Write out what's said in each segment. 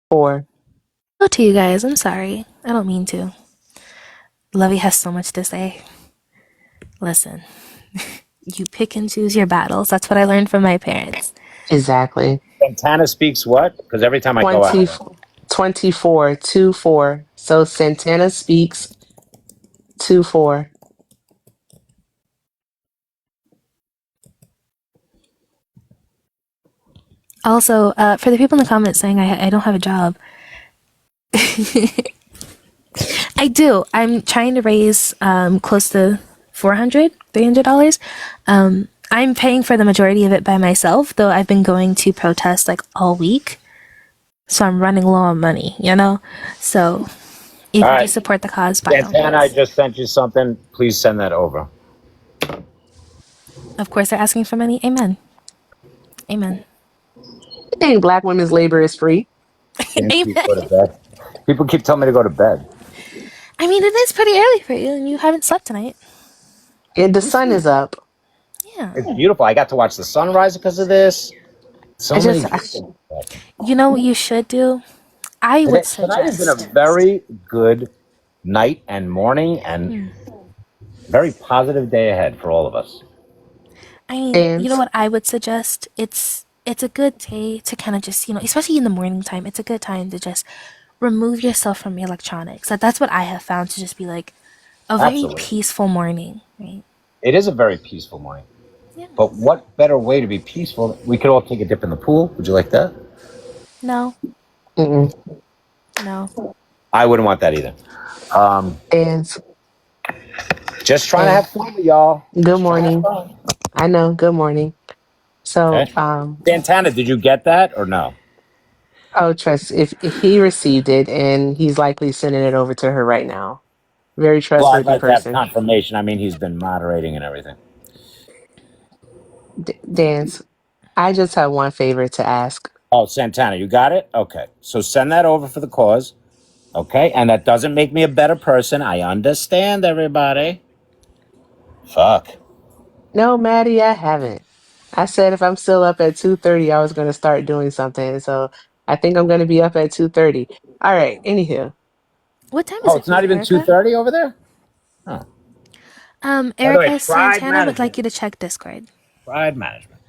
4. Hello to you guys. I'm sorry. I don't mean to. Lovey has so much to say. Listen, you pick and choose your battles. That's what I learned from my parents. Exactly. Santana speaks what? Because every time I go out 20, there. 24, 2, 4. So Santana speaks 2, 4. Also, for the people in the comments saying I don't have a job, I do. I'm trying to raise close to $400, $300. I'm paying for the majority of it by myself, though I've been going to protest like all week. So I'm running low on money, you know? So if All you do right. support the cause, by all Santana, I means. just sent you something. Please send that over. Of course, they're asking for money. Amen. Amen. I think black women's labor is free. Can't you Amen. go to bed? People keep telling me to go to bed. I mean, it is pretty early for you, and you haven't slept tonight. And the sun is up. Yeah. It's beautiful. I got to watch the sunrise because of this. I So many just, good I, things. You know what you should do? I would Tonight has been a suggest. very good night and morning and very positive day ahead for all of us. I mean, you know and what I would suggest? It's a good day to kind of just, especially in the morning time, it's a good time to just remove yourself from electronics. That's what I have found to just be like a very Absolutely. peaceful morning, right? It is a very peaceful morning. Yeah. But what better way to be peaceful? We could all take a dip in the pool. Would you like that? No, mm-mm. no. I wouldn't want that either. and Just trying to and have fun with y'all. good Just trying to have morning. fun. I know. Good morning. So, Okay. Santana, did you get that or no? oh, trust if he received it, and he's likely sending it over to her right now. Very Well, I'd trustworthy like to have person. confirmation. I mean, he's been moderating and everything. Dance. I just have one favor to ask. Oh, Santana, you got it? Okay. So send that over for the cause. Okay. And that doesn't make me a better person. I understand, everybody. Fuck. No, Maddie, I haven't. I said if I'm still up at 2:30, I was going to start doing something. So I think I'm going to be up at 2:30. All right. Anywho, What time is Oh, it it's for not you, even Erica? 2:30 over there? Oh. By the way, Erica Pride Santana would like Management. you to check Discord. Pride Management.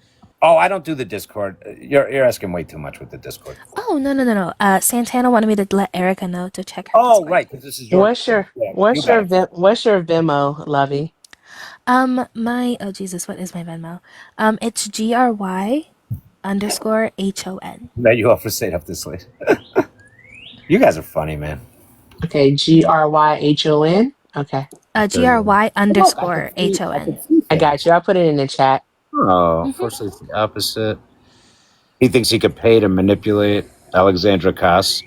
Oh, I don't do the Discord. You're asking way too much with the Discord. Oh, no, no, no, no. Santana wanted me to let Erica know to check her Oh, Discord. right, because this is your. Yeah, you got it. what's your Venmo, Lovey? Oh Jesus, what is my Venmo? It's GRY_HON. That you offer stayed up this late. You guys are funny, man. Okay, GRYHON. Okay, GRY Look, underscore I could HON. see I things. got you. I'll put it in the chat. Oh, unfortunately, it's the opposite. He thinks he could pay to manipulate Alexandra Koss.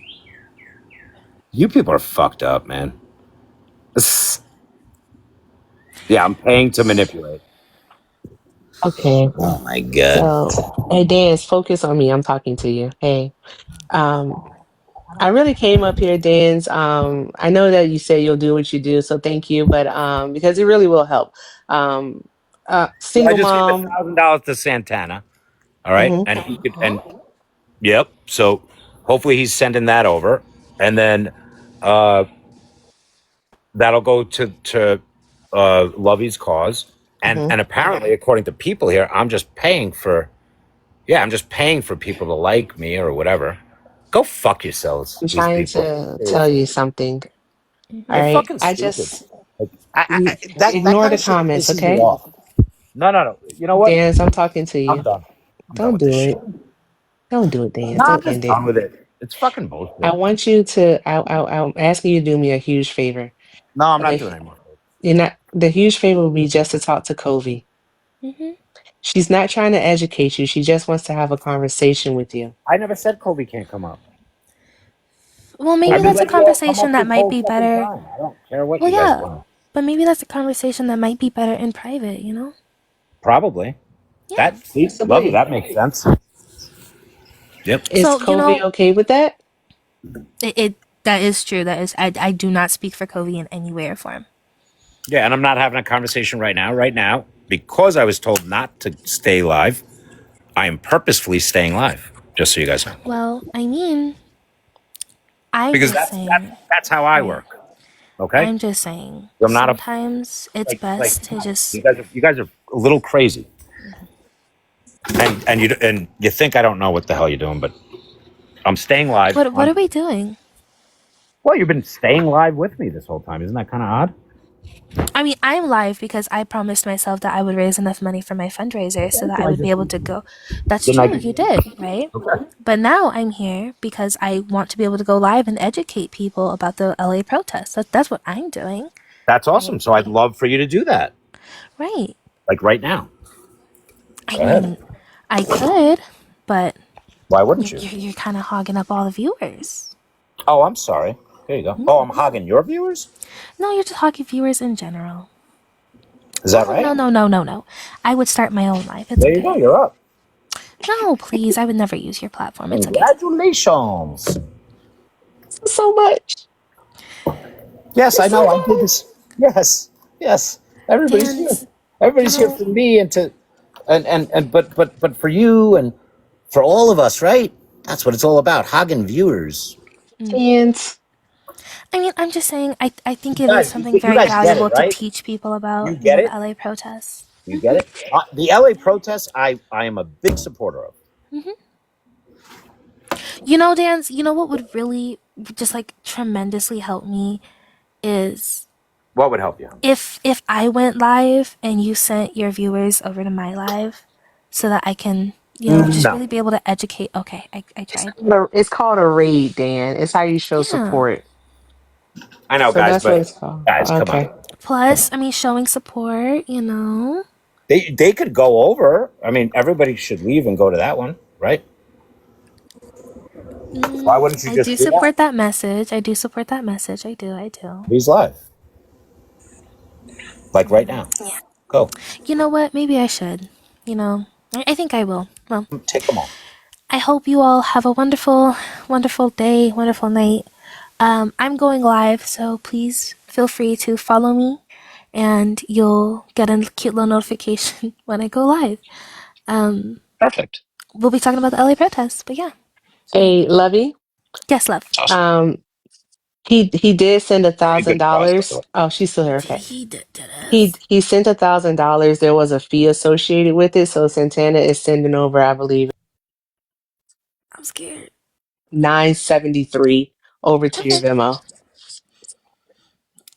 You people are fucked up, man. Yeah, I'm paying to manipulate. Okay, Oh my god. so hey, Dance, focus on me. I'm talking to you. Hey, um, I really came up here, Dance. I know that you say you'll do what you do, so thank you. But because it really will help. Um, So I single just gave mom. $1,000 to Santana. All right, Hmm. and he could, and yep. So hopefully he's sending that over, and then uh, that'll go to Lovey's cause. Hmm. And apparently, according to people here, I'm just paying for. Yeah, I'm just paying for people to like me or whatever. Go fuck yourselves, I'm these trying people. to tell Seriously. you something. All You're right, fucking I stupid. just Like, you that ignore kind the of shit comments, pisses me okay? off. No, no, no. You know what? Dance, I'm talking to I'm you. done. I'm done Don't with this do shit. it. Don't do it, Dance. No, I'm Don't just end it. done with it. It's fucking I bullshit. want you to. I'm asking you to do me a huge favor. No, I'm not doing Okay, it anymore. you're not. The huge favor would be just to talk to Covey. She's not trying to educate you. She just wants to have a conversation with you. I never said Kobe can't come up. Well, Oh, maybe I'd be that's a letting you all come conversation up that this might whole be fucking better. time. I don't care what Well, you guys yeah, want. but maybe that's a conversation that might be better in private, you know? Probably. Yeah. That, see, love you. possibly. That makes sense. Yep. Is So, Covey okay with that? it that is true. I do not speak for Covey in any way or form. Yeah, and I'm not having a conversation right now. Right now, because I was told not to stay live, I am purposefully staying live. Just so you guys know. Well, I mean, I'm because just saying, that's how I right. work. Okay, I'm just saying, I'm not a sometimes it's like best come to on. just. You guys are a little crazy, and you think I don't know what the hell you're doing, but I'm staying live What on. are we doing? Well, you've been staying live with me this whole time. Isn't that kind of odd? I mean, I'm live because I promised myself that I would raise enough money for my fundraiser so that I Didn't I would be just able to go. That's didn't I true, just you did, right? okay? But now I'm here because I want to be able to go live and educate people about the LA protests. That's what I'm doing, That's right? awesome. So I'd love for you to do that, Right. like right now. I Go ahead. mean, I could, but Why wouldn't you? you're kind of hogging up all the viewers. Oh, I'm sorry. There you go. Oh, I'm hogging your viewers. No, you're just hogging viewers in general. Is that No, right? no, no, no, no, no. I would start my own live. It's There you go. okay. You're up. No, please. I would never use your platform. It's okay. Congratulations. So much. Yes, I It's know. I did okay. this. Yes, yes. Everybody's here. Dance, you Everybody's here know, for me and to, and but for you and for all of us, right? That's what it's all about. Hogging viewers. And I mean, I'm just saying, I think You it is guys, something you very guys get valuable it, to right? teach people You about, get the it. LA protests. You get it. The LA protests, I am a big supporter of. Dance, what would really just like tremendously help me is What would help you? if I went live and you sent your viewers over to my live so that I can, just No, really be able to educate. Okay, I tried. it's called a raid, Dan. It's how you show Yeah. support. I know, So guys, that's what but it's called. guys, come on. Plus, Okay. I mean, showing support. They could go over. I mean, everybody should leave and go to that one, right? Why wouldn't you I just do do that? support that message. I do support that message. I do. I do. He's live, like right now. Go. You know what? Maybe I should. I think I will. Well, Take them all. I hope you all have a wonderful, wonderful day, wonderful night. I'm going live, so please feel free to follow me, and you'll get a cute little notification when I go live. Perfect. We'll be talking about the LA protests, but yeah. Hey, Lovey. Yes, love. It's awesome. Um, he did send a Very thousand good cause, by the dollars. way. Oh, she's still here. Did Okay. he did He this? he sent $1,000. There was a fee associated with it, so Santana is sending over, I believe, I'm scared. 973 over to your Okay. Venmo.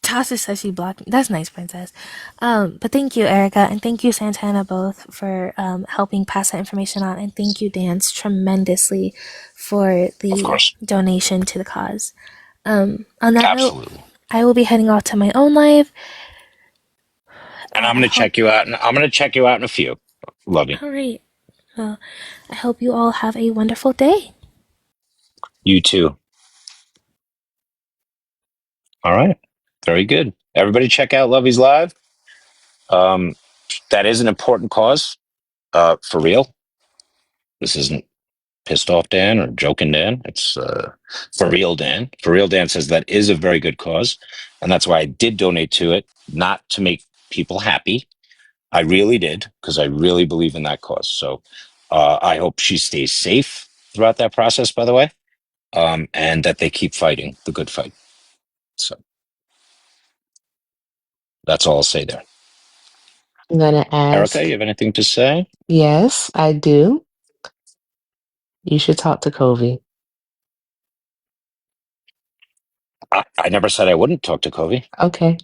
Tasha says she blocked me. That's nice, princess. But thank you, Erica, and thank you, Santana, both for helping pass that information on, and thank you, Dance, tremendously for Of the course. donation to the cause. On that note, Absolutely. I will be heading off to my own live. And I'm I going to hope. check you out. And I'm going to check you out in a few. Love you. All right. Well, I hope you all have a wonderful day. You too. All right. Very good. Everybody check out Lovey's Live. Um, that is an important cause, for real. This isn't pissed off Dan or joking Dan. It's for real Dan. For real Dan says that is a very good cause. And that's why I did donate to it, not to make people happy. I really did, because I really believe in that cause. So I hope she stays safe throughout that process, by the way, and that they keep fighting the good fight. So that's all I'll say there. I'm gonna Erica, you ask. have anything to say? Yes, I do. You should talk to Kobe. I never said I wouldn't talk to Kobe. Okay.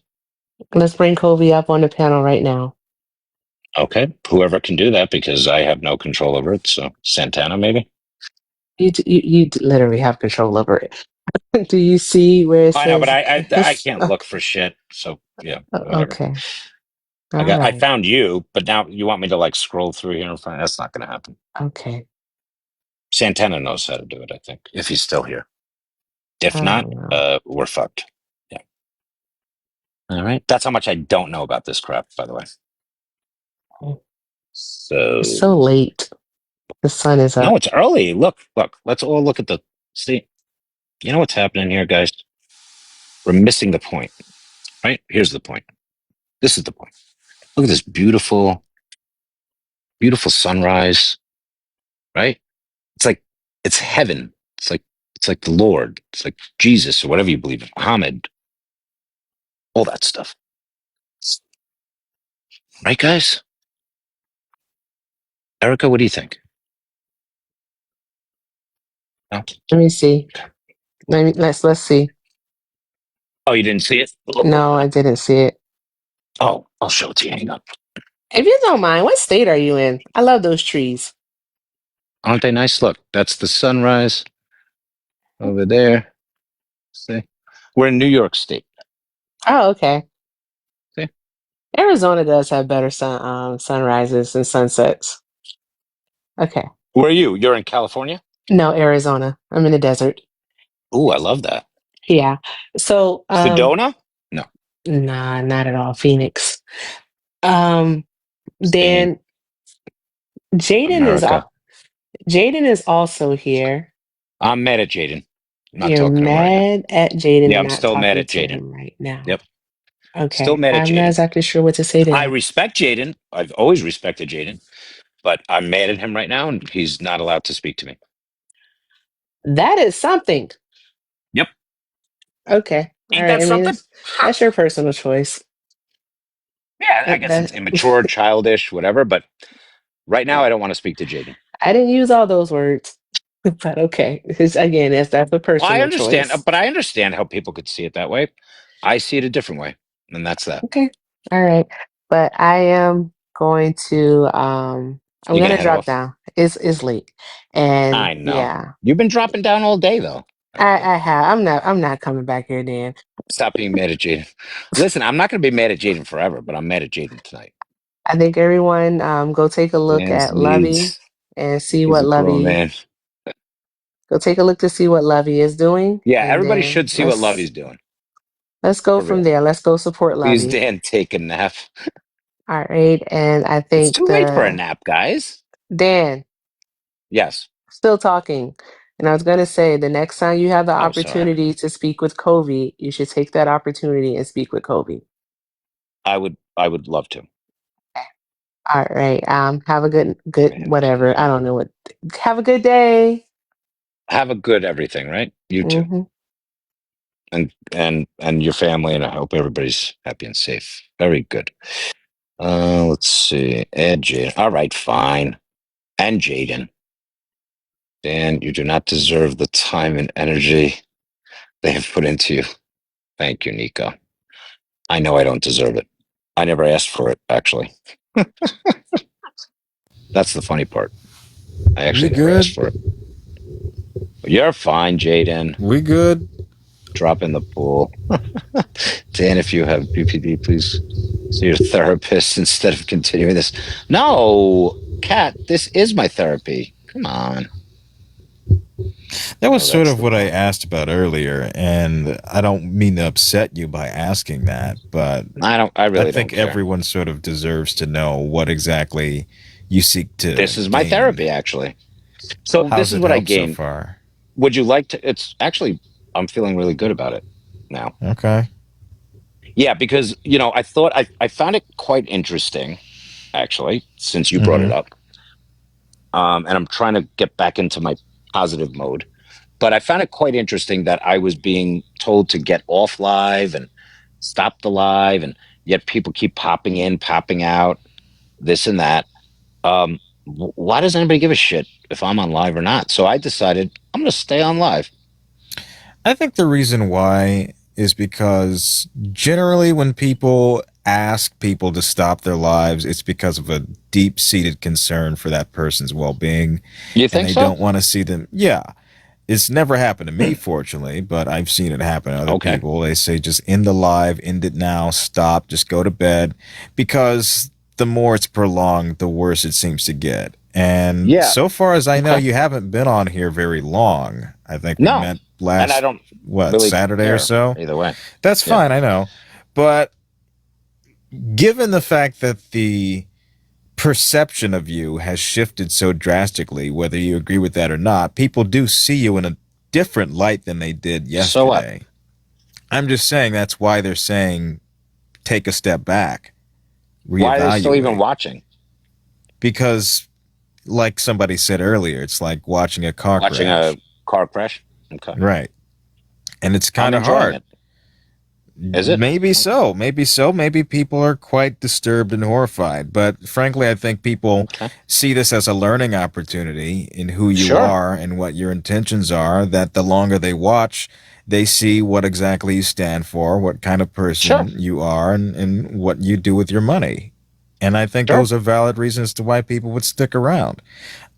Let's bring Kobe up on the panel right now. Okay, whoever can do that, because I have no control over it. So Santana, maybe. You literally have control over it. Do you see where it I know, but says I can't look for shit. So yeah, whatever. okay. All I right. found you, but now you want me to like scroll through here and find. That's not going to happen. Okay. Santana knows how to do it. I think if he's still here. If I not, don't know. we're fucked. Yeah. All right. That's how much I don't know about this crap, by the way. It's So so late. The sun is no, up. it's early. Look. Let's all look at the. See, you know what's happening here, guys? We're missing the point. Right? Here's the point. This is the point. Look at this beautiful, beautiful sunrise. Right? It's like it's heaven. It's like It's like the Lord. It's like Jesus or whatever you believe in, Muhammad, all that stuff. Right, guys? Erica, what do you think? No? Let me see. Let's see. Oh, you didn't see it? No, I didn't see it. Oh, I'll show it to you. Hang on. If you don't mind, what state are you in? I love those trees. Aren't they nice? Look, that's the sunrise over there. See? We're in New York State. Oh, okay. See? Arizona does have better sunrises and sunsets. Okay. Where are you? You're in California? No, Arizona. I'm in the desert. Ooh, I love that. Yeah. So, Sedona? No. nah, not at all. Phoenix. Um, Spain, then Jaden is America. Jaden is also here. I'm mad at Jaden. I'm not You're talking to him right now. mad at Jaden Yeah, and I'm not still mad talking at to Jaden. him right now. Yep. Still Okay. mad at I'm not Jaden. exactly sure what to say to I that. respect Jaden. I've always respected Jaden, but I'm mad at him right now and he's not allowed to speak to me. That is something. Yep. Okay. All Ain't right. that I mean, something? that's your personal choice. Yeah, I guess it's That immature, childish, whatever, but right now I don't want to speak to Jaden. I didn't use all those words, but okay. Because again, that's a Well, I personal understand, choice. but I understand how people could see it that way. I see it a different way, and that's that. Okay. All right. But I am going to I'm You gonna gonna head drop off? down. It's late. And I know. yeah, You've been dropping down all day, though, Erica. I have. I'm not coming back here, Dan. Stop being mad at Jaden. Listen, I'm not going to be mad at Jaden forever, but I'm mad at Jaden tonight. I think everyone go take a look Dan's at Lovey needs. and see He's what a grown Lovey man. go take a look to see what Lovey is doing, Yeah, and everybody then should see what Lovey's doing let's go for from real. there. Let's go support Please, Lovey. Dan, take a nap. All right. And I It's think too late for a the nap, guys. Dan Yes. still talking. And I was going to say the next time you have the Oh, sorry. opportunity to speak with Kobe, you should take that opportunity and speak with Kobe. I would. I would love to. All right. Have a good Man, whatever. I don't know what. Have a good day. have a good everything, right? You too, Hmm. and your family, and I hope everybody's happy and safe. Very good. Let's see. Ed, Jaden. All right, fine. And Jaden. Dan, you do not deserve the time and energy they have put into you. Thank you, Nico. I know I don't deserve it. I never asked for it, actually. That's the funny part. I actually We never asked good? for it. You're fine, Jaden. We good? Drop in the pool. Dan, if you have BPD, please see your therapist instead of continuing this. No, Kat, this is my therapy. Come on. That was Oh, sort that's of the what I one. asked about earlier, and I don't mean to upset you by asking that, but I don't. I I really don't think care. everyone sort of deserves to know what exactly you seek to This is my gain. therapy, actually. So this How's is it what I helped so gain. far? Would you like to? It's actually, I'm feeling really good about it now. Okay. Yeah, because I thought I found it quite interesting, actually, since you brought it Mm-hmm. up. And I'm trying to get back into my positive mode. But I found it quite interesting that I was being told to get off live and stop the live, and yet people keep popping in, popping out, this and that. Why does anybody give a shit if I'm on live or not? So I decided I'm going to stay on live. I think the reason why is because generally when people ask people to stop their lives, it's because of a deep seated concern for that person's well being, You and think they so? don't want to see them. Yeah. It's never happened to me, fortunately, but I've seen it happen to other Okay. people. They say just end the live, end it now, stop, just go to bed, because the more it's prolonged, the worse it seems to get. And Yeah. so far as I know, Okay. you haven't been on here very long. I think we No. met And I last, don't really Saturday or care so. either way. That's Yeah. fine, I know. But given the fact that the perception of you has shifted so drastically, whether you agree with that or not, people do see you in a different light than they did So what? yesterday. I'm just saying that's why they're saying take a step back, Why are they still even reevaluate. watching? Because, like somebody said earlier, it's like watching a car Watching crash. a car crash? Okay. Right. And it's I'm kind of enjoying hard. it. Is it? Maybe so. Maybe so. Maybe people are quite disturbed and horrified. But frankly, I think people Okay. see this as a learning opportunity in who you Sure. are and what your intentions are. That the longer they watch, they see what exactly you stand for, what kind of person Sure. you are, and what you do with your money. And I think Sure. those are valid reasons to why people would stick around.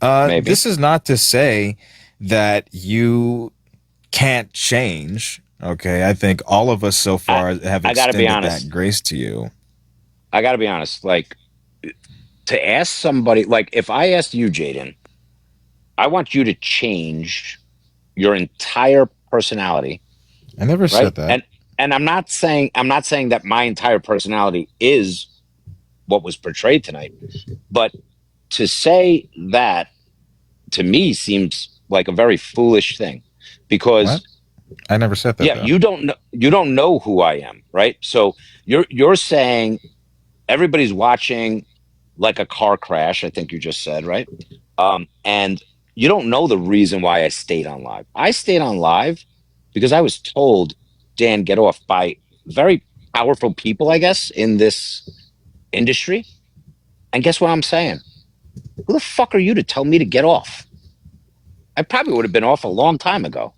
Maybe. This is not to say that you can't change. Okay, I think all of us so far have I gotta be extended honest. that grace to you. I gotta be honest. Like, to ask somebody, like, if I asked you, Jaden, I want you to change your entire personality, I never right? said that. And I'm not saying that my entire personality is what was portrayed tonight, but to say that to me seems like a very foolish thing, What? because I never said that yeah, though. you don't know who I am, right? So you're saying everybody's watching like a car crash, I think you just said, right? And you don't know the reason why I stayed on live. I stayed on live because I was told, Dan, get off, by very powerful people, I guess, in this industry. And guess what I'm saying? Who the fuck are you to tell me to get off? I probably would have been off a long time ago.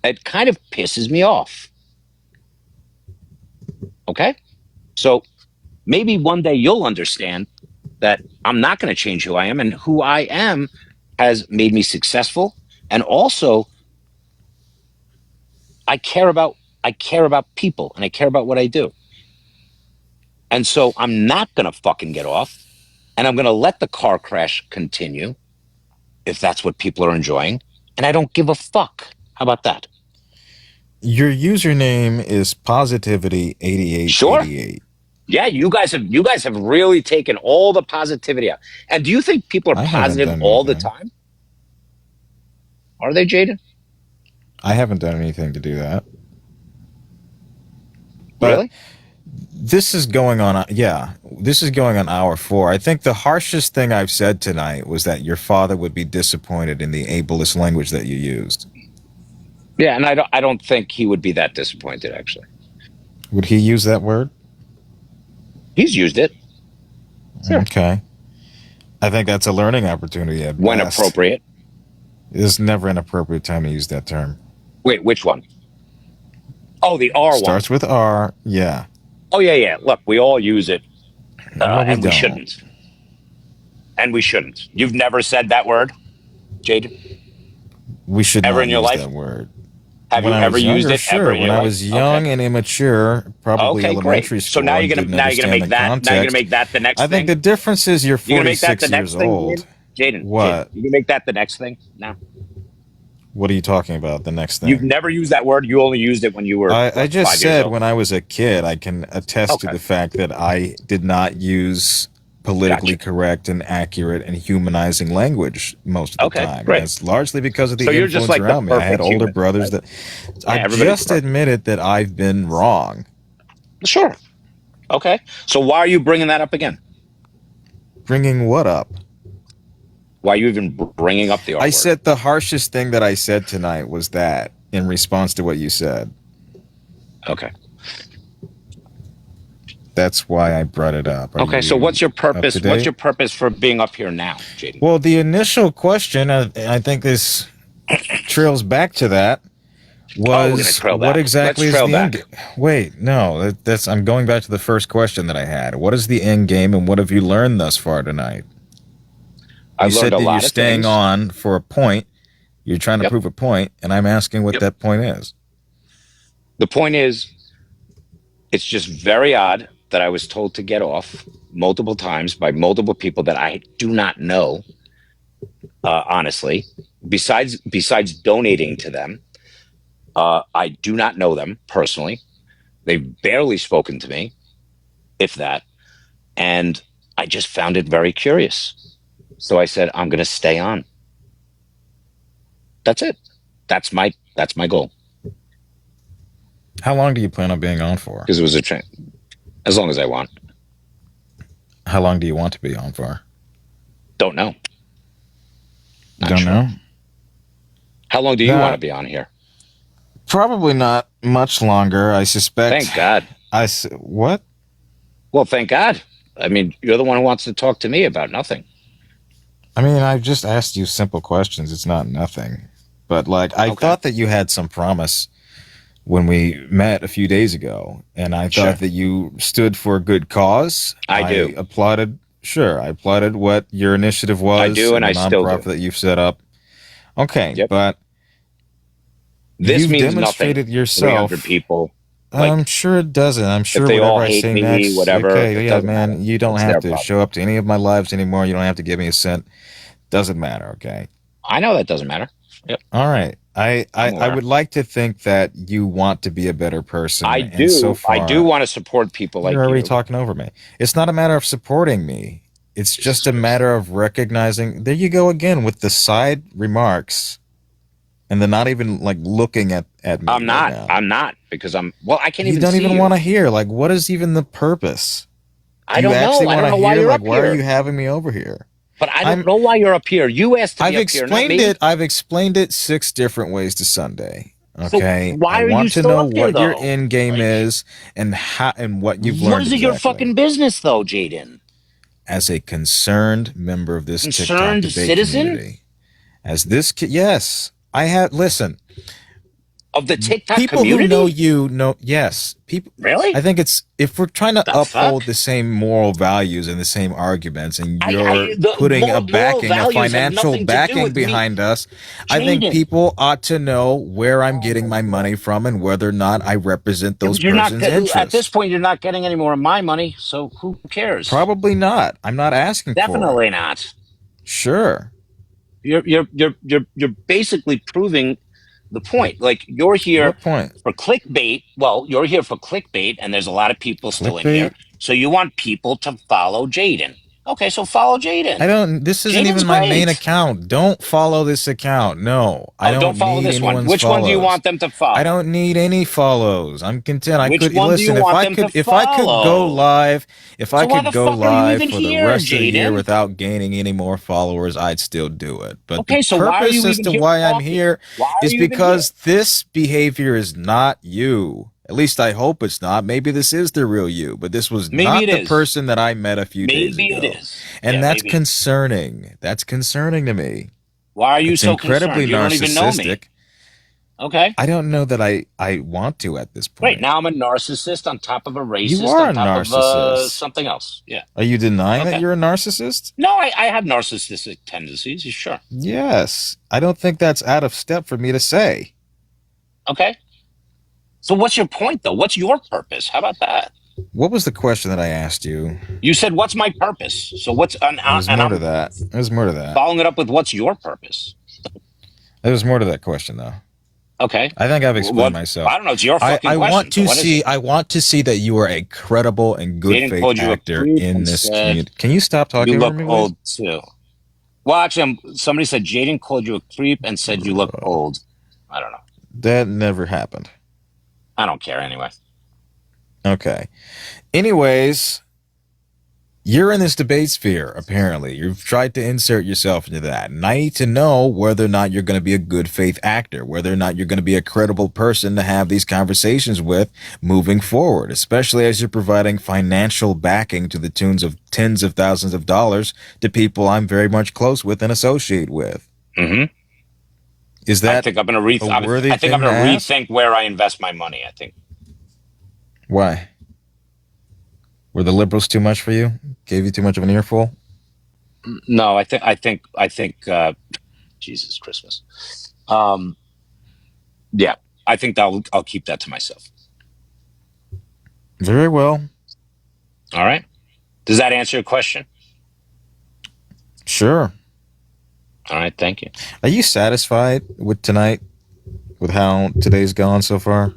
It kind of pisses me off. Okay? So maybe one day you'll understand that I'm not going to change who I am, and who I am has made me successful. And also, I care about people, and I care about what I do. And so I'm not going to fucking get off, and I'm going to let the car crash continue if that's what people are enjoying, and I don't give a fuck. How about that? Your username is positivity8888. Sure. Yeah, you guys have really taken all the positivity out. And do you think people are I haven't positive done all the anything. time? Are they, Jaden? I haven't done anything to do that. But Really? this is going on. Yeah, this is going on hour 4. I think the harshest thing I've said tonight was that your father would be disappointed in the ableist language that you used. Yeah, and I don't think he would be that disappointed, actually. Would he use that word? He's used it. Sure. Okay. I think that's a learning opportunity at When best. appropriate. There's never an appropriate time to use that term. Wait, which one? Oh, the R one. Starts with R. Yeah. Oh, yeah. Look, we all use it, Well, and we don't. shouldn't. And we shouldn't. You've never said that word, Jaden? We should Ever not in your use life? that word. Have When you I ever was used younger, it? sure. Ever in When your I life? was young and immature, probably Okay, elementary great. school. So now you're and gonna didn't make understand the that. Now you're gonna context. make that the next I thing. think the difference is you're You're gonna make that 46 the next years thing, old. Jaden. What? You can make that the next thing. No, What are you talking about? The next you've thing? never used that word. You only used it when you were I just 5 years said old. when I was a kid, I can attest to Okay. the fact that I did not use politically Gotcha. correct and accurate and humanizing language most of the Okay, time. great. And that's largely because of the So you're just influence like the around me. I had perfect older human, brothers right? that Yeah, I've everybody's just perfect. admitted that I've been wrong. Sure. Okay. So why are you bringing that up again? Bringing what up? Why are you even bringing up the R I word? said the harshest thing that I said tonight was that in response to what you said. Okay. That's why I brought it up. Are Okay. So you what's your up purpose? to What's date? your purpose for being up here now, Jaden? Well, the initial question, I think this trails back to that, We're gonna was trail what back. exactly Let's is trail the end back. game? Wait, no, that's I'm going back to the first question that I had. What is the end game, and what have you learned thus far tonight? You I've said learned a that you're lot of staying things. on for a point. You're trying to Yep. prove a point, and I'm asking what Yep. that point is. The point is, it's just very odd that I was told to get off multiple times by multiple people that I do not know. Honestly, besides donating to them, I do not know them personally. They've barely spoken to me, if that, and I just found it very curious. So I said, I'm going to stay on. That's it. That's my goal, How long do you plan on being on for? because it was as long as I want. How long do you want to be on for? Don't know. Not Don't sure. know. How long do you want to be on here? Probably not much longer, I suspect. Thank God. What? Well, thank God. I mean, you're the one who wants to talk to me about nothing. I mean, I've just asked you simple questions. It's not nothing. But, like, I thought that you had some promise when we met a few days ago, and I thought that you stood for a good cause. I do. I applauded what your initiative was. I do, and I still do. The nonprofit that you've set up. Okay, Yep. but this you've means demonstrated nothing. yourself. 300 people. I'm sure it doesn't. I'm sure if they whatever all I hate say me, next. whatever, Okay, it yeah, doesn't man. matter. You don't It's have their to problem. show up to any of my lives anymore. You don't have to give me a cent. Doesn't matter. Okay. I know that doesn't matter. Yep. All right. I would like to think that you want to be a better person. I and do. So far, I do want to support people like you're already you. talking over me. It's not a matter of supporting me. It's just a matter of recognizing. There you go again with the side remarks, and they're not even like looking at me. I'm not. Right now. I'm not because I'm. Well, I can't You even. don't see even you. want to hear. Like, what is even the purpose? I don't know. I don't know why you're up here. Why are you having me over here? But I don't know why you're up here. You asked to be I've up here, not explained me. it. I've explained it 6 different ways to Sunday. Okay. So why I are you want to still know up here, what your though? end game is and how and what you've learned. What is it your fucking business, though, Jaden? As a concerned member of this Concerned TikTok debate citizen? community, as this yes, I have. Listen, of the TikTok people community? who know you know. Yes, people. Really? I think it's if we're trying to The uphold fuck? the same moral values and the same arguments, and I- you're the putting moral a backing, a values have financial nothing to do backing with me. behind us, I think Jaden. people ought to know where I'm getting my money from and whether or not I represent those You're not persons' at interests. this point. You're not getting any more of my money, so who cares? Probably not. I'm not asking for it. Definitely not. Sure. You're basically proving the point. Like you're here What point? for clickbait. Well, you're here for clickbait, and there's a lot of people still in here. Clickbait? So you want people to follow Jaden. Okay, so follow Jaden. I don't. This isn't Jaden's even my great. main account. Don't follow this account. No, I don't follow need this one. anyone's Which one do you follows. want them to follow? I don't need any follows. I'm content. Which I could one do you listen want them to if I could go follow? live. If I why could the go fuck are you live even for the here, rest of the year Jaden? without gaining any more followers, I'd still do it. But Okay, the so why are purpose you as even to here why I'm talking? here Why are is you even because this behavior is not you. At least I hope it's not. Maybe this is the real you, but this was Maybe not it the is. person that I met a few days ago. Maybe it is. And Yeah, that's maybe. concerning. That's concerning to me. Why are you It's so incredibly concerned? You don't even know me. narcissistic. Okay. I don't know that I want to at this point. Great. Now I'm a narcissist on top of a racist You are on a top of narcissist. something else. Yeah. Are you denying that Okay. you're a narcissist? No, I have narcissistic tendencies. Sure. Yes. I don't think that's out of step for me to say. Okay. So what's your point, though? What's your purpose? How about that? What was the question that I asked you? You said, "What's my purpose?" So what's There's more to that. There's more to that. Following it up with, "What's your purpose?" There's more to that question, though. Okay. I think I've explained myself. I don't know. It's your fucking I question. want to So what is see. it? I want to see that you are a credible and good Jaden faith called you a actor creep in and this said community. Can you stop talking You over look me, please? old too. Well, actually, somebody said Jaden called you a creep and said you look old. I don't know. That never happened. I don't care anyway. Okay. Anyways, you're in this debate sphere, apparently. You've tried to insert yourself into that. And I need to know whether or not you're going to be a good faith actor, whether or not you're going to be a credible person to have these conversations with moving forward, especially as you're providing financial backing to the tunes of tens of thousands of dollars to people I'm very much close with and associate with. Mm-hmm. Is that I think I'm going to a worthy I think thing I'm going to to ask? rethink where I invest my money. I think. Why? Were the liberals too much for you? Gave you too much of an earful? No, I think. Jesus Christmas. Yeah, I think I'll keep that to myself. Very well. All right. Does that answer your question? Sure. All right. Thank you. Are you satisfied with tonight, with how today's gone so far?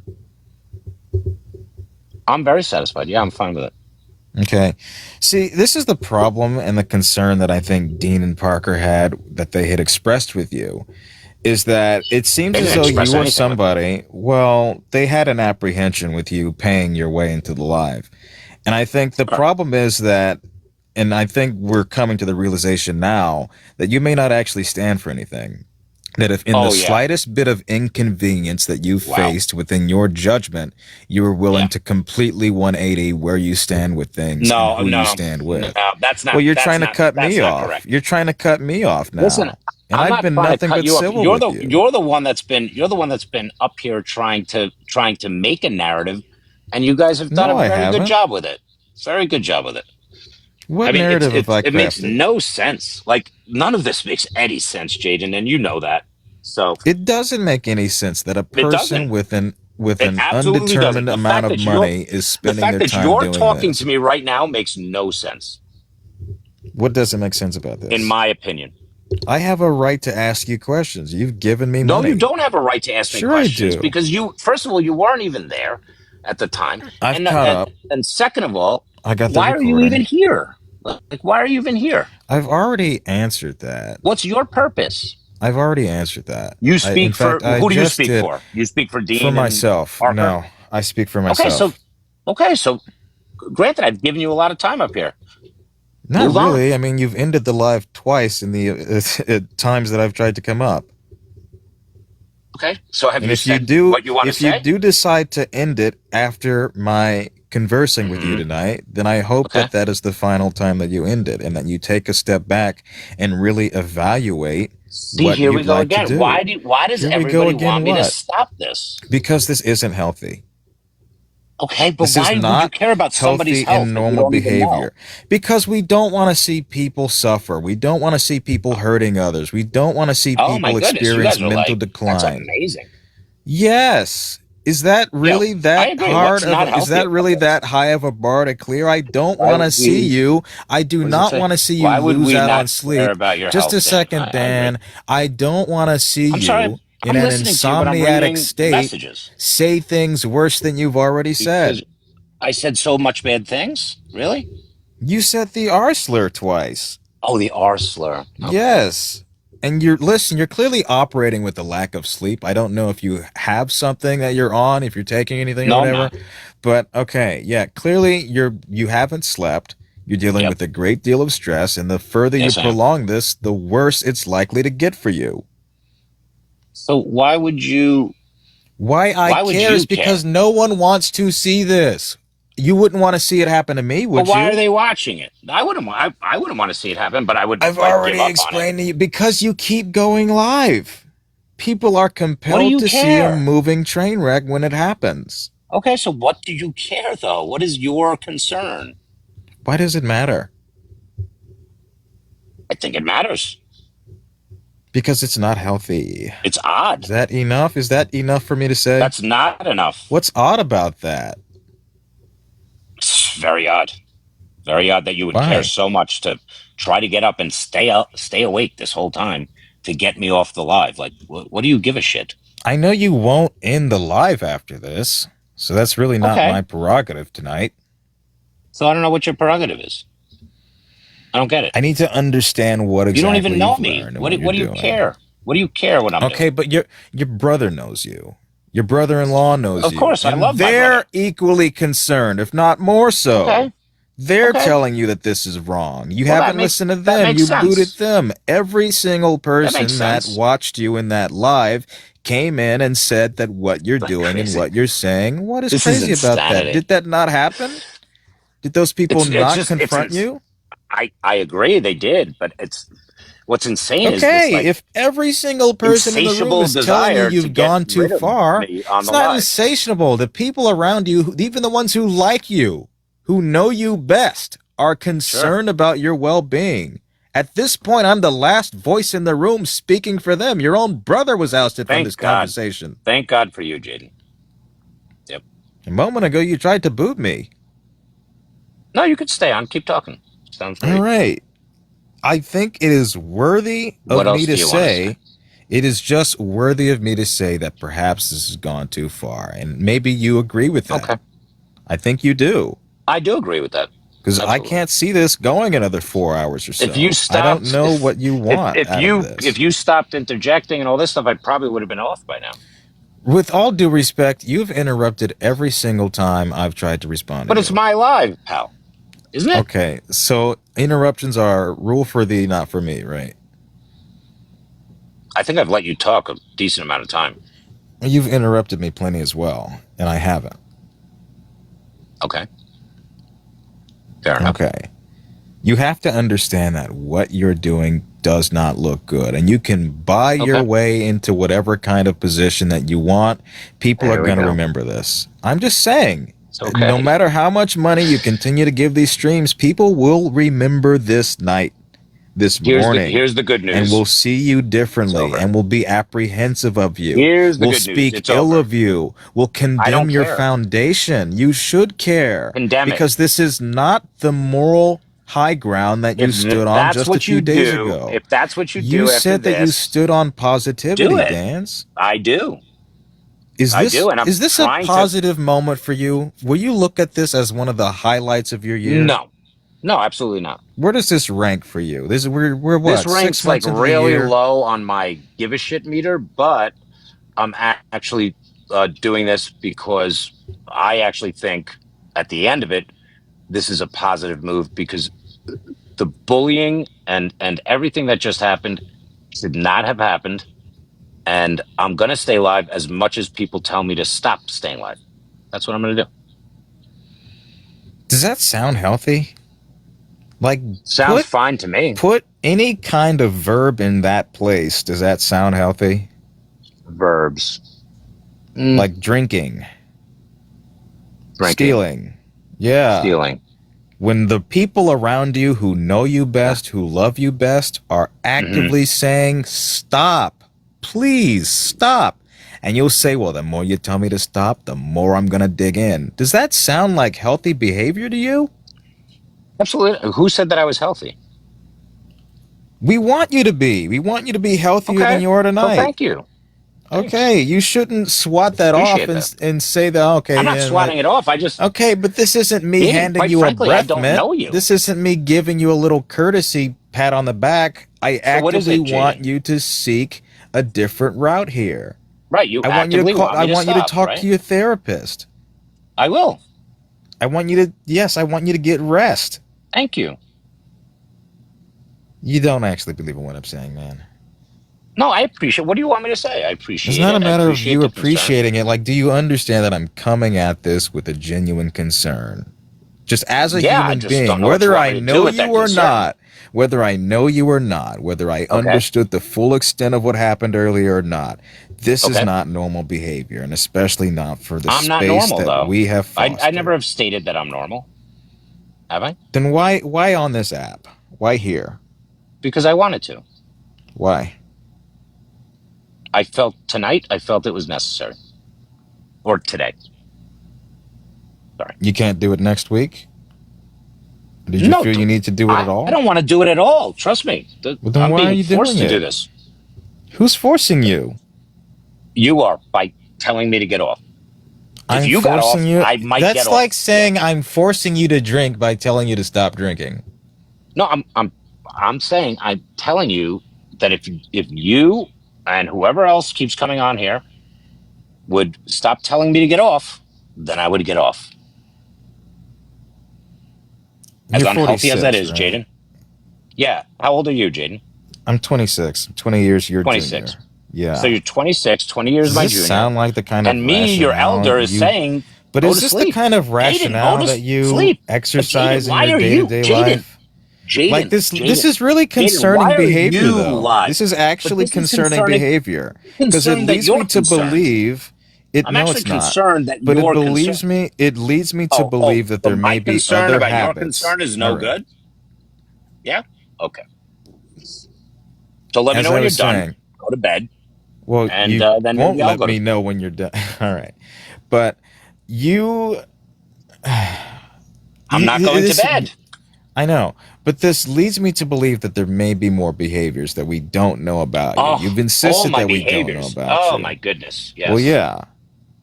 I'm very satisfied. Yeah, I'm fine with it. Okay. See, this is the problem and the concern that I think Dean and Parker had that they had expressed with you, is that it seems They as didn't though express you were anything. somebody, well, they had an apprehension with you paying your way into the live. And I think the problem is that, and I think we're coming to the realization now, that you may not actually stand for anything. that if in the Oh, yeah. slightest bit of inconvenience that you Wow. faced within your judgment, you were willing Yeah. to completely 180 where you stand with things No, and who you no, stand no. with. That's Well, not. you're That's trying to not. cut That's me not off. correct. You're trying to cut me off Listen, now. And I'm I've not been trying to nothing cut but you off. civil with you. You're the one that's been up here trying to make a narrative, and you guys have done No, a I very good haven't. job with it. Very good job with it. What I mean, narrative have I it makes crafted? no sense. Like none of this makes any sense, Jaden, and you know that. So It doesn't make any sense that a it person doesn't. with It an absolutely doesn't. undetermined amount of money is The spending fact their that time you're doing talking this. to me right now makes no sense, What doesn't make sense about this? in my opinion. I have a right to ask you questions. You've given me No, money. you don't have a right to ask me Sure I questions do. because first of all, you weren't even there at the time, I've caught up. and second of all, I got the why are you recording. even here? Like, why are you even here? I've already answered that. What's your purpose? I've already answered that. You speak in fact, who do you just speak did for? You speak for Dean for and myself. Parker? No, I speak for myself. Okay, so granted, I've given you a lot of time up here. Not move on. really. I mean, you've ended the live twice in the times that I've tried to come up. Okay, so have And you if you said do, what you want to if you say? do decide to end it after my conversing with you tonight, then I hope Okay. that is the final time that you end it, and that you take a step back and really evaluate See, what here you'd we go like to again. do. Why does Here we go everybody again, want me to what? stop this? Because this isn't healthy. Okay, but This why is would not you care about somebody's healthy health and that you normal don't even know? behavior. Because we don't want to see people suffer. We don't want to see people hurting others. We don't want to see Oh my people goodness, you experience guys are mental like, decline. that's amazing. Yes. Is that really I that agree. hard What's of not is healthy that really about this? that high of a bar to clear? I don't Why want to would see we- you. I do What does it not say? want to see you Why would lose we out not on sleep. care about your Just health, a second, Dan? I Dan. agree. I don't want to see I'm you sorry. in I'm an listening to you, but I'm insomniatic reading state messages. say things worse than you've already said. Because I said so much bad things? Really? You said the R slur twice. Oh, the R slur. Okay. Yes. And you're clearly operating with a lack of sleep. I don't know if you have something that you're on, if you're taking anything No, or I'm whatever. not. But okay, yeah, clearly you haven't slept. You're dealing Yep. with a great deal of stress, and the further Yes, you I am. prolong this, the worse it's likely to get for you. So why would you? Why Why would care you is because no one wants to see this. You wouldn't want to see it happen to me, would But why you? are they watching it? I wouldn't want to see it happen, but I would. I've like, already give up explained to you because you keep going live. People are What do compelled you to see care? a moving train wreck when it happens. On it. Okay, so what do you care though? What is your concern? Why does it matter? I think it matters. Because it's not healthy. It's odd. Is that enough? Is that enough for me to say? That's not enough. What's odd about that? It's very odd. Very odd that you would Why? care so much to try to get up and stay awake this whole time to get me off the live. Like, what do you give a shit? I know you won't end the live after this, so that's really not Okay. my prerogative tonight. So I don't know what your prerogative is. I don't get it. I need to understand what exactly You don't even know you've me. learned and What do you're you doing. care? What do you care what I'm Okay, doing? but your brother knows you. Your brother-in-law knows Of you. course, I and love my they're brother. equally concerned, if not more so. Okay. They're Okay. telling you that this is wrong. You Well, that haven't makes- listened to that them. makes You sense. booted them. Every single person makes that sense. watched you in that live came in and said that what you're That's doing crazy. and what you're saying, what is This is crazy about that? insanity. Did that not happen? Did those people It's not just- confront it's- you? I agree they did, but what's insane is Okay, this, like, if every single person in the room insatiable is telling desire you to you've get gone too rid of far, me on it's the not live. insatiable. The people around you, even the ones who like you, who know you best, are concerned about your well-being. At this point, I'm the last voice in the room speaking for them. Your own brother was ousted from Thank this God. conversation. Thank God for you, Jaden. Yep. A moment ago, you tried to boot me. No, you could stay on. Keep talking. Sounds great. All right. I think it is worthy What of else me do to you wanna say. It is just worthy of me to say that perhaps this has gone too far. And maybe you agree with that. Okay. I think you do. I do agree with that. Because I Absolutely. can't see this going another 4 hours or so. If you I stopped, don't know what you want if out you of this. if you stopped interjecting and all this stuff, I probably would have been off by now. With all due respect, you've interrupted every single time I've tried to respond But to it's you. my live, pal, isn't it? Okay, so interruptions are rule for thee, not for me, right? I think I've let you talk a decent amount of time. You've interrupted me plenty as well, and I haven't. Okay. Fair enough. Okay. You have to understand that what you're doing does not look good, and you can buy your way into whatever kind of position that you want. People There are we going to go. remember this. I'm just saying, Okay. no matter how much money you continue to give these streams, people will remember this night, this morning. Here's the good news. And will see you It's differently over. and will be apprehensive of you. Here's the will good news. speak It's ill over. of you. Will condemn don't your care. foundation. You should care. Condemn it. Because this is not the moral high ground that you stood on that's just a what few you days do, ago. if that's what you do You after said that you this, stood on positivity, do it. Dance. I do. Is I this do, and I'm is this a trying to- positive moment for you? Will you look at this as one of the highlights of your year? No, absolutely not. Where does this rank for you? We're what? This ranks 6 like months into the really year? low on my give a shit meter, but I'm actually doing this because I actually think at the end of it, this is a positive move because the bullying and everything that just happened should not have happened. And I'm going to stay live as much as people tell me to stop staying live. That's what I'm going to do. Does that sound healthy? Like, Sounds fine to me. Put any kind of verb in that place. Does that sound healthy? Verbs. Like drinking. Stealing. Yeah. Stealing. When the people around you who know you best, who love you best, are actively saying, stop, please stop. And you'll say, well, the more you tell me to stop, the more I'm going to dig in. Does that sound like healthy behavior to you? Absolutely. Who said that I was healthy? We want you to be. We want you to be healthier than you are tonight. Well, thank you. Okay, you shouldn't swat that off and say that, okay. I'm not swatting it off. I just... Okay, but this isn't me handing you a breath mint. Know you. This isn't me giving you a little courtesy pat on the back. I actively want you to seek a different route here. Right, I want you to talk to your therapist. I will. I want you to get rest. Thank you. You don't actually believe in what I'm saying, man. No, I appreciate. What do you want me to say? I appreciate it. It's not a matter of you appreciating it. Like, do you understand that I'm coming at this with a genuine concern? Just as a human being, whether I know you or not, whether I understood the full extent of what happened earlier or not, this is not normal behavior, and especially not for the space that we have fostered. I never have stated that I'm normal. Have I? Then why on this app? Why here? Because I wanted to. Why? I felt it was necessary. Or today. Sorry. You can't do it next week? Did you feel you need to do it at all? I don't want to do it at all. Trust me. Well, then why are you forced doing to do this. Who's forcing you? You are, by telling me to get off. If you got off, I might get off. That's like saying I'm forcing you to drink by telling you to stop drinking. No, I'm saying, I'm telling you that if you and whoever else keeps coming on here would stop telling me to get off, then I would get off. As unhealthy as that is, right? Jaden. Yeah. How old are you, Jaden? I'm 26. 20 years your 26. Junior. Yeah. So you're 26, 20 years my junior. Does this sound like the kind of and me, your elder, is saying, but is this the kind of rationale that you exercise in your day-to-day life? Jaden, like this is really concerning behavior, though. This is actually concerning behavior. Because it leads me to believe I'm actually concerned that but it leads me to believe that there may be other habits. Your concern is no good? Yeah? Okay. So let me know when you're done. Go to bed. Well, and, you then won't let me know when you're done. All right. But I'm not going to bed. I know. But this leads me to believe that there may be more behaviors that we don't know about. You've insisted that we don't know about. Oh, my goodness. Yes. Well, yeah.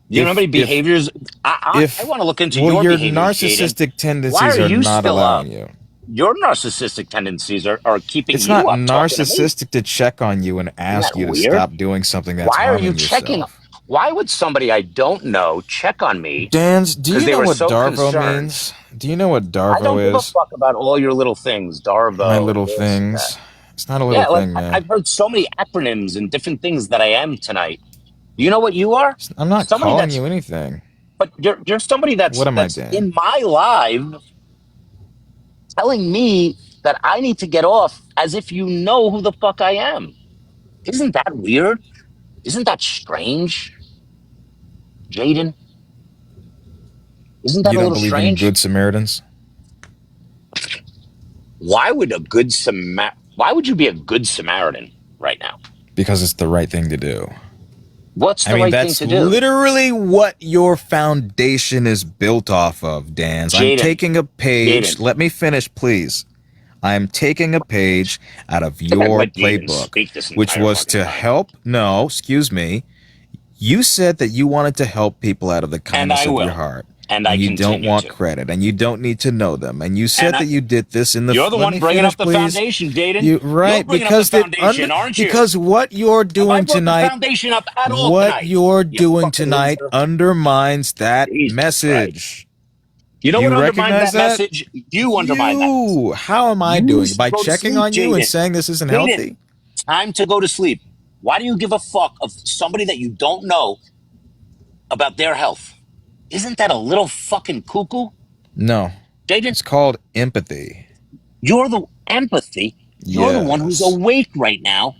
You know how many behaviors? I want to look into your behaviors, narcissistic tendencies are not allowing you. Your narcissistic tendencies are keeping you up. It's not narcissistic to check on you and ask you to stop doing something that's harming yourself. Why are you checking? Why would somebody I don't know check on me? Dans, do you know what Darvo means? Do you know what Darvo is? I don't give a fuck about all your little things, Darvo. My little things. It's not a little thing, man. I've heard so many acronyms and different things that I am tonight. You know what you are? I'm not Somebody calling that's, you anything. but you're somebody What am I, that's Dan? in my live telling me that I need to get off as if you know who the fuck I am. Isn't that weird? Isn't that strange, Jaden? Isn't that You a don't little believe in strange? good Samaritans? Why would you be a good Samaritan right now? Because it's the right thing to do. What's the I mean, right thing that's to do? literally what your foundation is built off of, Dan. I'm Jaden, taking a page. Jaden. Let me finish, please. I'm taking a page out of I your let Jaden playbook, speak this which entire was fucking to time. help. No, excuse me. You said that you wanted to help people out of the kindness of your heart. And I you don't continue want to. credit, and you don't need to know them. And you said that you did this in the. You're the let one me bringing finish, up the please. foundation, Jaden. You right You're bringing because up the foundation, aren't you? because what you're Have I doing brought tonight. the foundation up at all What tonight? you're You doing fucking tonight loser. undermines that Jesus message. Christ. You know Do what you undermines recognize that message? You undermine that message. How am I You doing? should By go to checking sleep, on you and Jaden. saying this isn't Jaden, healthy? time to go to sleep. Why do you give a fuck of somebody that you don't know about their health? Isn't that a little fucking cuckoo? No. Jaden, It's called empathy. you're the empathy. You're the one who's Yes. awake right now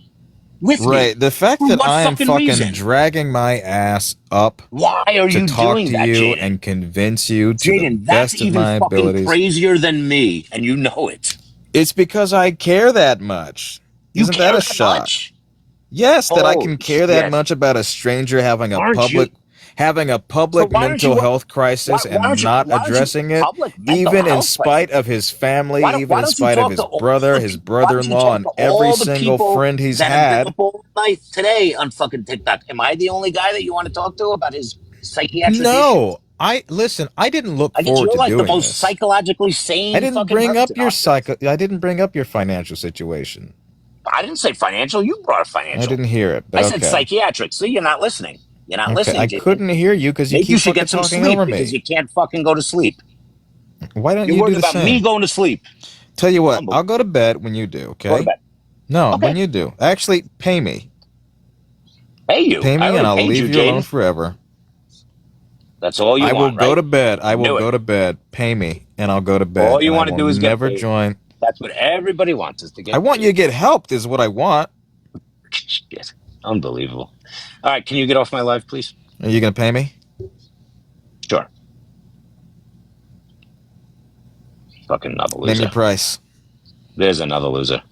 with me. Right. The fact For that what I am fucking reason? dragging my ass up Why are to you talk doing to that, you Jaden? and convince you to the Jaden, that's best of even my fucking abilities. crazier than me, and you know it. It's because I care that much. You Isn't care that a that shock? much? Yes, that I can Holy care that shit. much about a stranger having a Aren't you? public So why don't mental you- health crisis why don't and you- not why don't you- addressing it, public mental even in health spite crisis? of his family, Why even in don't you spite of talk his to all brother, the his people- why don't you brother-in-law, talk and to every all the single people friend he's that have been had? up all night today on fucking TikTok? Am I the only guy that you want to talk to about his psychiatric issues? No, I didn't look I guess forward you're to like the doing most this. psychologically sane I didn't fucking bring up person your on this. I didn't bring up your financial situation. I didn't say financial. You brought financial. I didn't hear it, but I okay. said psychiatric. See, you're not listening. You're not Okay, listening, I Jaden. couldn't hear you because you Maybe keep you should fucking get some talking sleep over because me. you can't fucking go to sleep. Why don't You're you worried do the about me same? going to sleep. Tell you what, Unbelievable. I'll go to bed when you do, okay? Go to bed. No, Okay. when you do. Actually, pay me. Pay you. Pay me I and already I'll paid leave you, you alone Jaden. forever. That's all you I want, will go right? to bed. I will Do it. go to bed. Pay me and I'll go to bed. All you and want to do is get never paid. join. That's what everybody wants is to get I want paid. you to get helped is what I want. Shit. Unbelievable. All right, can you get off my live, please? Are you going to pay me? Sure. Fucking another Name loser. your price. There's another loser.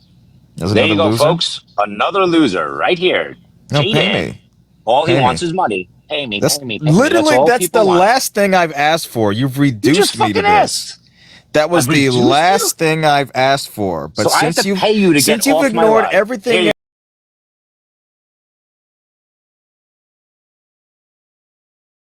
There's There another you go, loser? folks. Another loser right here. No, pay Jaden. me. All he Pay wants me. is money. Pay me, That's pay me, pay me. literally all that's people the want. last thing I've asked for. You've You just reduced me to fucking this. asked. That was I've the reduced last you? thing I've asked for. But So I have since to pay you to since get you've off my ignored live. everything Here you